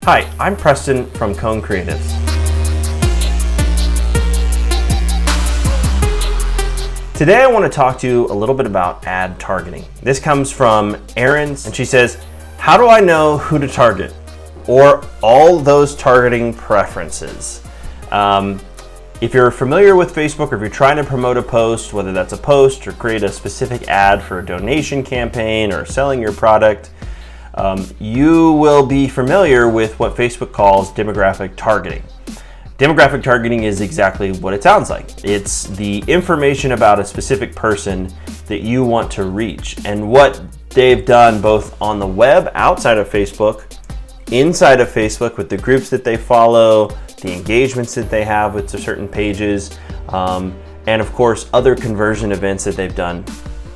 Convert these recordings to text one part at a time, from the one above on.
Hi, I'm Preston from Cone Creatives. Today I want to talk to you a little bit about ad targeting. This comes from Erin, and she says, how do I know who to target? Or all those targeting preferences. If you're familiar with Facebook, or if you're trying to promote a post, whether that's a post or create a specific ad for a donation campaign or selling your product, you will be familiar with what Facebook calls demographic targeting. Demographic targeting is exactly what it sounds like. It's the information about a specific person that you want to reach, and what they've done both on the web outside of Facebook, inside of Facebook with the groups that they follow, the engagements that they have with certain pages, and of course other conversion events that they've done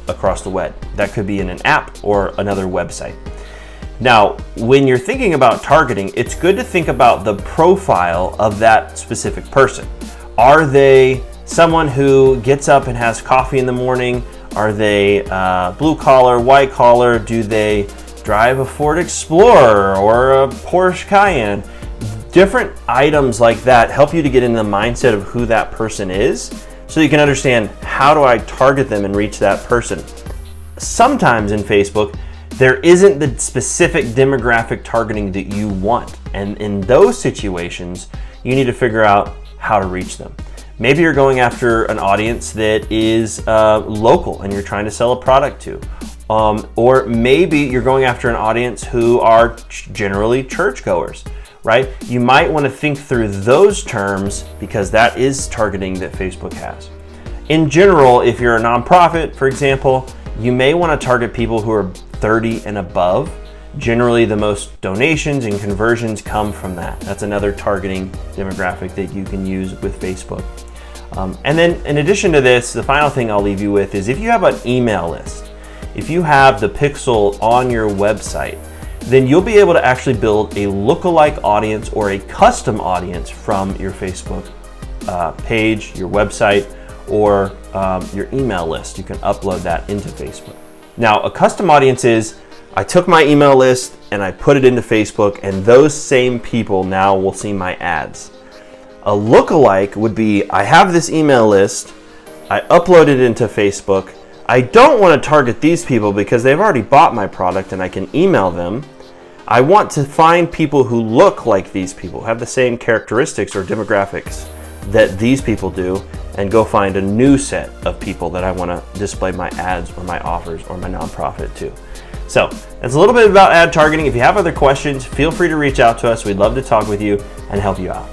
across the web. That could be in an app or another website. Now, when you're thinking about targeting, it's good to think about the profile of that specific person. Are they someone who gets up and has coffee in the morning? Are they blue collar, white collar? Do they drive a Ford Explorer or a Porsche Cayenne? Different items like that help you to get in the mindset of who that person is, so you can understand, how do I target them and reach that person? Sometimes in Facebook, there isn't the specific demographic targeting that you want. And in those situations, you need to figure out how to reach them. Maybe you're going after an audience that is local and you're trying to sell a product to. Or maybe you're going after an audience who are generally churchgoers, right? You might want to think through those terms, because that is targeting that Facebook has. In general, if you're a nonprofit, for example, you may want to target people who are 30 and above. Generally, the most donations and conversions come from that. That's another targeting demographic that you can use with Facebook. And then in addition to this, the final thing I'll leave you with is, if you have an email list, if you have the pixel on your website, then you'll be able to actually build a lookalike audience or a custom audience from your Facebook page, your website, or your email list. You can upload that into Facebook. Now, a custom audience is, I took my email list and I put it into Facebook, and those same people now will see my ads. A lookalike would be, I have this email list, I upload it into Facebook, I don't want to target these people because they've already bought my product and I can email them. I want to find people who look like these people, have the same characteristics or demographics that these people do, and go find a new set of people that I want to display my ads or my offers or my nonprofit to. So that's a little bit about ad targeting. If you have other questions, feel free to reach out to us. We'd love to talk with you and help you out.